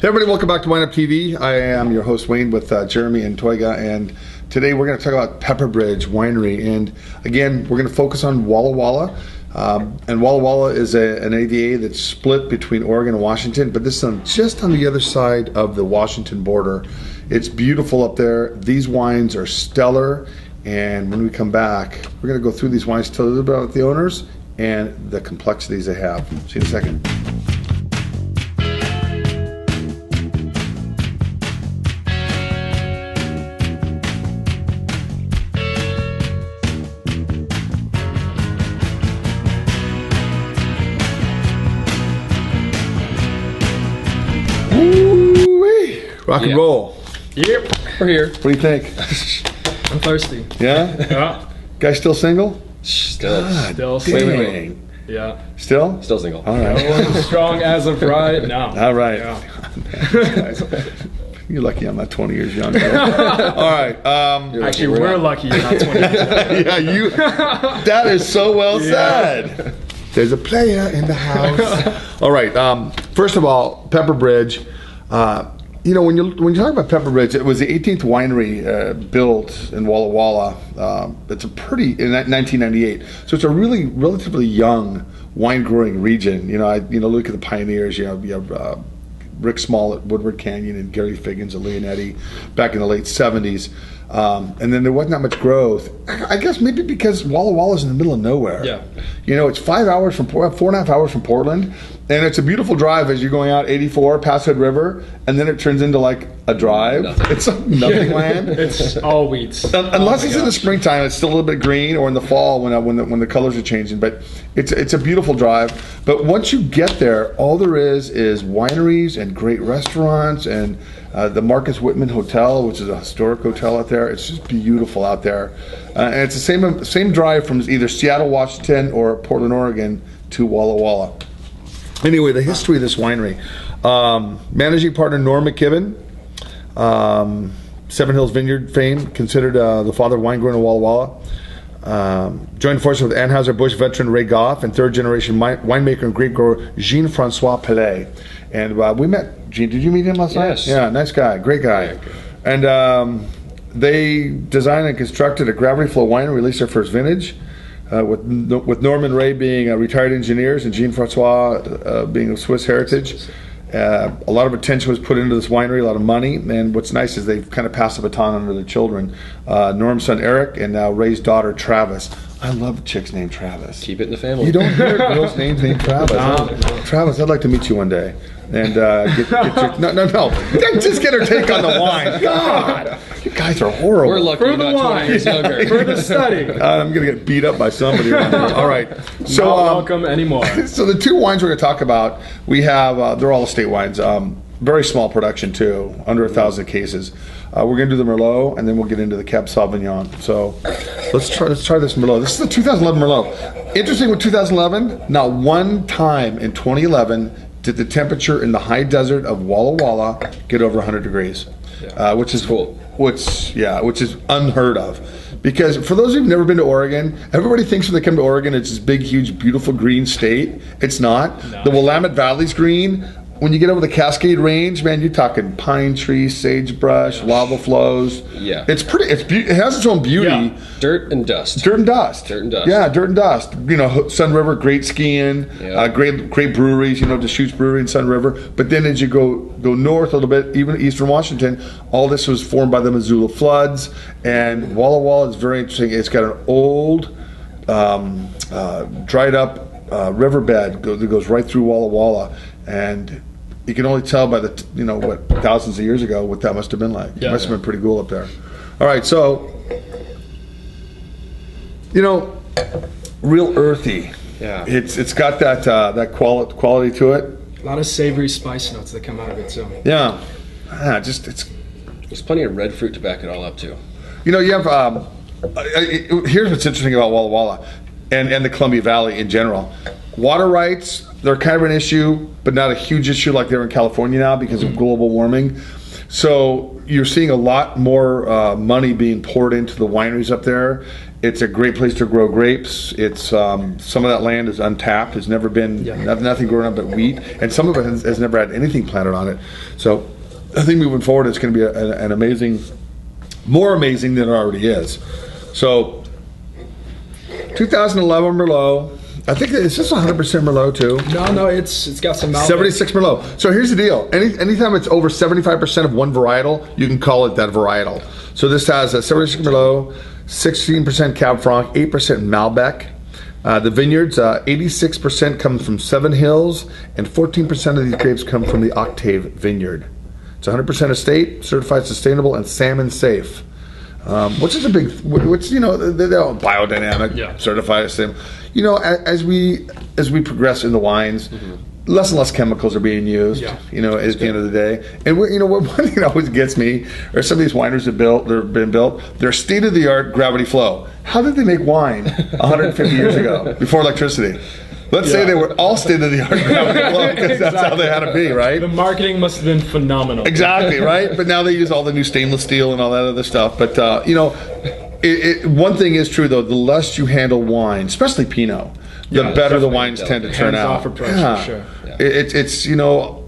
Hey everybody, welcome back to WineupTV. I am your host Wayne with Jeremy and Toyga, and today we're going to talk about PepperBridge Winery. And again, we're going to focus on Walla Walla. And Walla Walla is an AVA that's split between Oregon and Washington, but this is just on the other side of the Washington border. It's beautiful up there. These wines are stellar, and when we come back, we're going to go through these wines, tell you a little bit about the owners and the complexities they have. See you in a second. Rock and roll. Yep, we're here. What do you think? I'm thirsty. Yeah? Yeah. Guy still single? Still single. Wait. Yeah. Still? Still single. All right. No strong as of right now. All right. Yeah. You're lucky I'm not 20 years younger. All right. Actually, we're lucky you're not 20 years younger. Yeah, you. That is so well said. There's a player in the house. All right. First of all, PepperBridge. You know, when you talk about PepperBridge, it was the 18th winery built in Walla Walla. It's a pretty in 1998, so it's a relatively young wine growing region. You know, look at the pioneers. You have Rick Small at Woodward Canyon and Gary Figgins at Leonetti back in the late 70s. And then there wasn't that much growth. I guess maybe because Walla Walla's in the middle of nowhere. Yeah. You know, it's 4.5 hours from Portland, and it's a beautiful drive as you're going out 84 past Hood River, and then it turns into like a drive. It's a nothing land. It's all weeds. Unless it's in the springtime, it's still a little bit green, or in the fall when the colors are changing. But it's a beautiful drive. But once you get there, all there is wineries and great restaurants and the Marcus Whitman Hotel, which is a historic hotel out there. It's just beautiful out there, and it's the same drive from either Seattle, Washington, or Portland, Oregon to Walla Walla. Anyway, the history of this winery. Managing partner Norm McKibben, Seven Hills Vineyard fame, considered the father of wine growing in Walla Walla. Joined forces with Anheuser-Busch veteran Ray Goff and third-generation winemaker and grape grower Jean-Francois Pellet. And we met Jean. Did you meet him last night? Yes. Yeah, nice guy, great guy. And they designed and constructed a gravity flow wine and released their first vintage. With Norm and Ray being retired engineers and Jean-Francois being of Swiss heritage. A lot of attention was put into this winery, a lot of money, and what's nice is they've kind of passed the baton on to their children. Norm's son Eric and now Ray's daughter Travis. I love chicks named Travis. Keep it in the family. You don't hear girls' names named Travis. Travis, I'd like to meet you one day. And get your... No. Just get her take on the wine. God, you guys are horrible. We're lucky For the you're not 20 years younger. For the study. I'm going to get beat up by somebody around here. All right. So, Not welcome anymore. So the two wines we're going to talk about, we have, they're all estate wines. Very small production too, under 1,000 cases. We're going to do the Merlot, and then we'll get into the Cab Sauvignon. So let's try this Merlot. This is the 2011 Merlot. Interesting with 2011, not one time in 2011 did the temperature in the high desert of Walla Walla get over 100 degrees, which is cool. Which is unheard of. Because for those who've never been to Oregon, everybody thinks when they come to Oregon it's this big, huge, beautiful green state. It's not. No. The Willamette Valley's green. When you get over the Cascade Range, man, you're talking pine trees, sagebrush, lava flows. Yeah. It's pretty. It has its own beauty. Yeah. Dirt and dust. Dirt and dust. Dirt and dust. Yeah, dirt and dust. You know, Sun River, great skiing, great breweries. You know, Deschutes Brewery and Sun River. But then as you go north a little bit, even eastern Washington, all this was formed by the Missoula floods. And Walla Walla is very interesting. It's got an old, dried up riverbed that goes right through Walla Walla, and you can only tell by the, thousands of years ago what that must have been like. It must have been pretty cool up there. All right, so, real earthy. Yeah. It's got that quality to it. A lot of savory spice notes that come out of it too. Yeah. There's plenty of red fruit to back it all up too. You have, here's what's interesting about Walla Walla and the Columbia Valley in general. Water rights, they're kind of an issue, but not a huge issue like they're in California now because of global warming. So you're seeing a lot more money being poured into the wineries up there, It's a great place to grow grapes. It's some of that land is untapped. There's never been nothing growing on but wheat, and some of it has never had anything planted on it. So I think moving forward, it's going to be an amazing, more amazing than it already is. So 2011 Merlot. I think it's just 100% Merlot too. No, it's got some Malbec. 76 Merlot. So here's the deal. Anytime it's over 75% of one varietal, you can call it that varietal. So this has a 76 Merlot, 16% Cab Franc, 8% Malbec. The vineyards, 86% come from Seven Hills, and 14% of these grapes come from the Octave Vineyard. It's 100% estate, certified sustainable, and salmon safe. Which is a big, they're all biodynamic, certified sustainable. As we progress in the wines, less and less chemicals are being used. At the end of the day, and one thing that always gets me, or some of these wineries have been built, they're state of the art gravity flow. How did they make wine 150 years ago before electricity? Let's say they were all state of the art gravity flow because that's how they had to be, right? The marketing must have been phenomenal. Exactly, right? But now they use all the new stainless steel and all that other stuff. But one thing is true though: the less you handle wine, especially Pinot, the better the wines tend to turn out. For sure. It's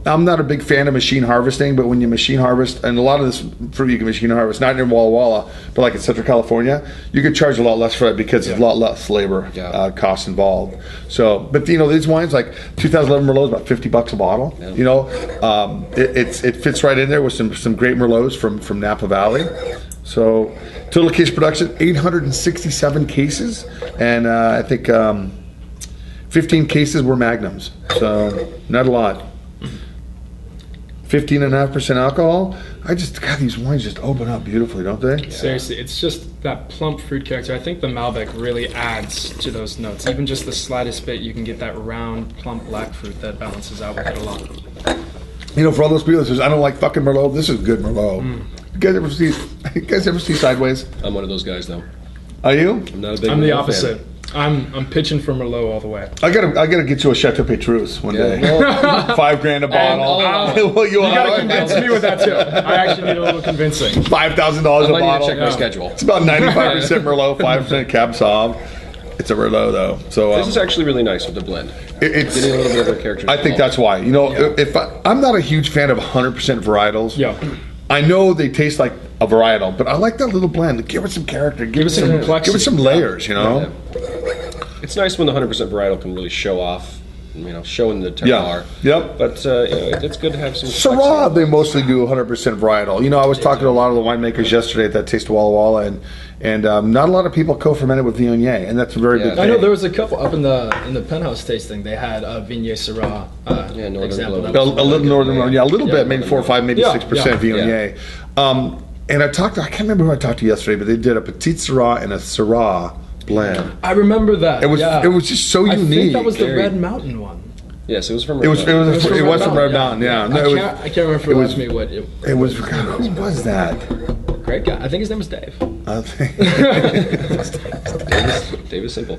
I'm not a big fan of machine harvesting, but when you machine harvest, and a lot of this fruit you can machine harvest, not near Walla Walla, but like in Central California, you could charge a lot less for it because there's a lot less labor costs involved. So, but these wines like 2011 Merlot is about $50 a bottle. It fits right in there with some great Merlots from Napa Valley. So, total case production 867 cases, and I think 15 cases were magnums. So not a lot. 15.5% alcohol. God, these wines just open up beautifully, don't they? Seriously, it's just that plump fruit character. I think the Malbec really adds to those notes. Even just the slightest bit, you can get that round, plump black fruit that balances out with it a lot. For all those people that says, I don't like fucking Merlot, this is good Merlot. You guys ever see Sideways? I'm one of those guys, though. Are you? I'm not a big I'm the Merlot opposite. fan. I'm pitching for Merlot all the way. I gotta get you a Chateau Petrus one day. Well, $5,000 a bottle. You gotta convince me with that too. I actually need a little convincing. $5,000 a I might bottle. need to check my schedule. It's about 95% Merlot, 5% Cab Sauv. It's a Merlot though. So this is actually really nice with the blend. It's getting a little bit of a character. I think that's why. If I'm not a huge fan of 100% varietals. Yeah. I know they taste like a varietal, but I like that little blend. Give it some character. Give it some complexity. Give it some layers. Yeah. It's nice when the 100% varietal can really show off, showing the terroir. Yep. But it's good to have some. Syrah, they mostly do 100% varietal. I was talking to a lot of the winemakers yesterday at that Taste of Walla Walla, and not a lot of people co-fermented with Viognier, and that's a very big thing. I know there was a couple up in the penthouse tasting. They had Viognier Syrah example. A little northern, a little bit, maybe 4 or 5, maybe 6% Viognier. And I can't remember who I talked to yesterday, but they did a Petite Syrah and a Syrah blend. I remember that. It was just so unique. I think that was the Red Mountain one. Yes, it was from. It was from Red Mountain. Yeah. No, I can't remember who asked me what it was. Who was that? Great guy. I think his name was Dave. Dave is simple.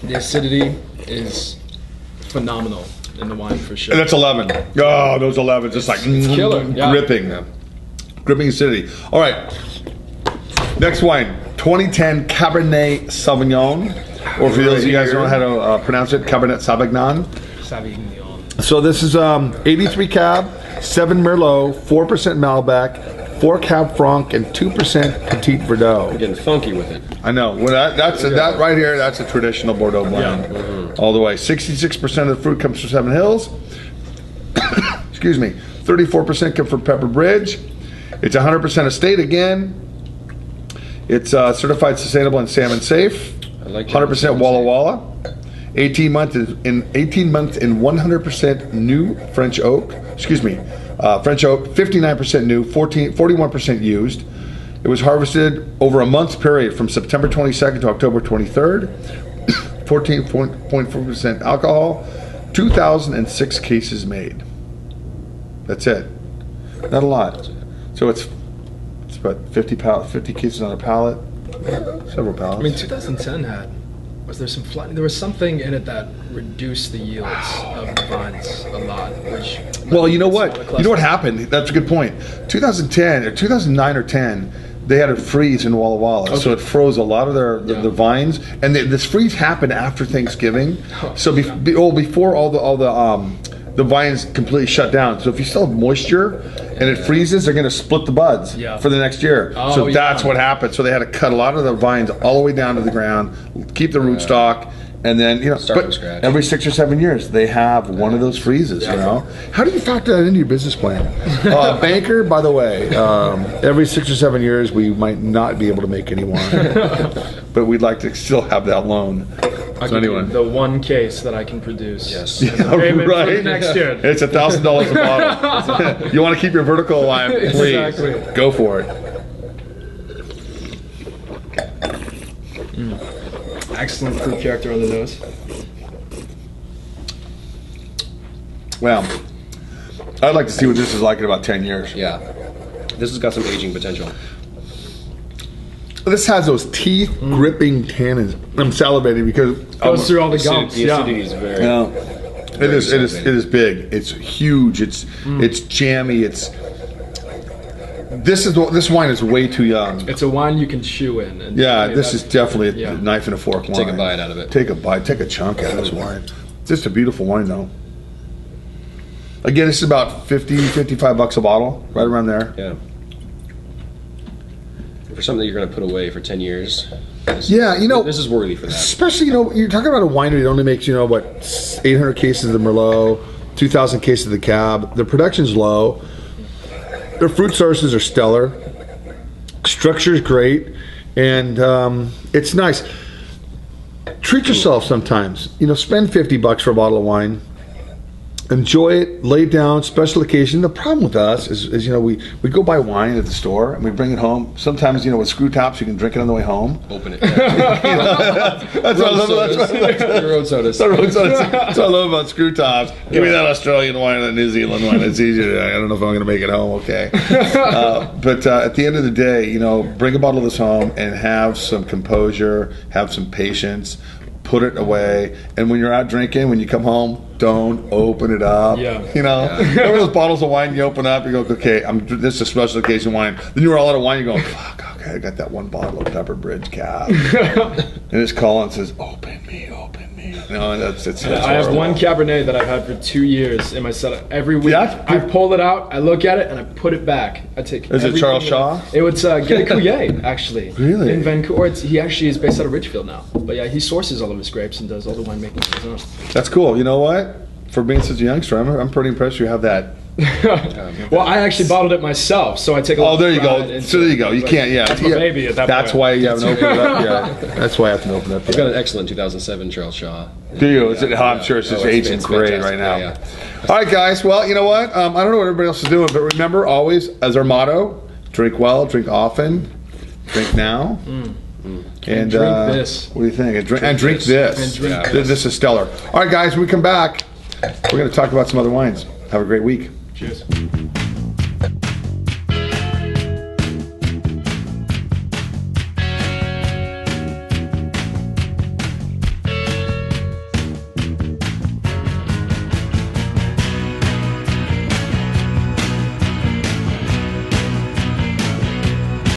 The acidity is phenomenal in the wine for sure. And that's 11. Oh, those 11, just like killer. Gripping. Yeah. Gripping acidity. All right. Next wine, 2010 Cabernet Sauvignon. Or for those of you guys who don't know how to pronounce it, Cabernet Sauvignon. So this is 83 Cab, 7 Merlot, 4% Malbec, 4 Cab Franc, and 2% Petit Verdot. We're getting funky with it. I know. Well, that right here, that's a traditional Bordeaux blend. All the way. 66% of the fruit comes from Seven Hills. Excuse me. 34% come from PepperBridge. It's 100% estate again. It's certified sustainable and salmon safe. I like 100% Walla Walla. 18 months in 100% new French oak. French oak, 59% new, 41% used. It was harvested over a month period from September 22nd to October 23rd. 14.4% alcohol. 2,006 cases made. That's it. Not a lot. So it's about 50 cases on a pallet. Several pallets. I mean, 2010 had was there there was something in it that reduced the yields of the vines a lot, which Well, you know what? You know what happened? That's a good point. 2010 or 2009 or 10, they had a freeze in Walla Walla, so it froze a lot of the vines. And this freeze happened after Thanksgiving, so before all the vines completely shut down. So if you still have moisture and it freezes, they're going to split the buds for the next year. So that's what happened. So they had to cut a lot of the vines all the way down to the ground, keep the rootstock. And then, start from scratch. Every 6 or 7 years, they have one of those freezes, How do you factor that into your business plan? Banker, by the way, every 6 or 7 years, we might not be able to make any wine. But we'd like to still have that loan. So anyway. The one case that I can produce. Yes. Right. Next year. It's $1,000 a bottle. You want to keep your vertical alive, please. Exactly. Go for it. Excellent fruit character on the nose. Well, I'd like to see what this is like in about 10 years. Yeah. This has got some aging potential. This has those teeth gripping tannins. I'm salivating because Goes through all the gums. The acidity is very. It is big. It's huge. It's jammy. This wine is way too young. It's a wine you can chew in. And this is definitely a knife and a fork wine. Take a bite out of it. Take a chunk out of this wine. It's just a beautiful wine, though. Again, this is about $55 a bottle, right around there. Yeah. For something that you're going to put away for 10 years. This is worthy for that. Especially, you're talking about a winery that only makes, 800 cases of the Merlot, 2,000 cases of the Cab. The production's low. Their fruit sources are stellar. Structure's great, and it's nice. Treat yourself sometimes. Spend $50 for a bottle of wine. Enjoy it, lay it down, special occasion. The problem with us is we go buy wine at the store and we bring it home. Sometimes, with screw tops, you can drink it on the way home. Open it. That's what I love. Road sodas. That's what I love about screw tops. Give me that Australian wine and that New Zealand wine. It's easier. I don't know if I'm going to make it home. Okay. But at the end of the day, bring a bottle of this home and have some composure, have some patience. Put it away, and when you're out drinking, when you come home, don't open it up. Remember those bottles of wine you open up, you go, okay, this is a special occasion wine. Then you're all out of wine, you go, fuck, okay, I got that one bottle of PepperBridge Cab. And it's calling and says, open me. And that's I have one Cabernet that I've had for 2 years in my setup. Every week, Yeah? I pull it out, I look at it, and I put it back. I take. Is it Charles Shaw? It was Guy Couillet, actually. Really? In Vancouver. He actually is based out of Richfield now. But yeah, he sources all of his grapes and does all the winemaking on his own. That's cool. You know what? For being such a youngster, I'm pretty impressed you have that. Well, I actually bottled it myself, so I take a lot Oh, there of you pride go. into So there you go. it. You can't, That's my baby at that That's point. why you haven't opened it up yet. That's why I haven't opened it up I've got yet. an excellent 2007 Charles Shaw. Do you? I'm sure it's just aging great fantastic. right now. Yeah. All right, guys. Well, you know what? I don't know what everybody else is doing, but remember always, as our motto, drink well, drink often, drink now. And drink this. What do you think? And drink this. And drink this. This is stellar. All right, guys. When we come back, we're going to talk about some other wines. Have a great week. Cheers.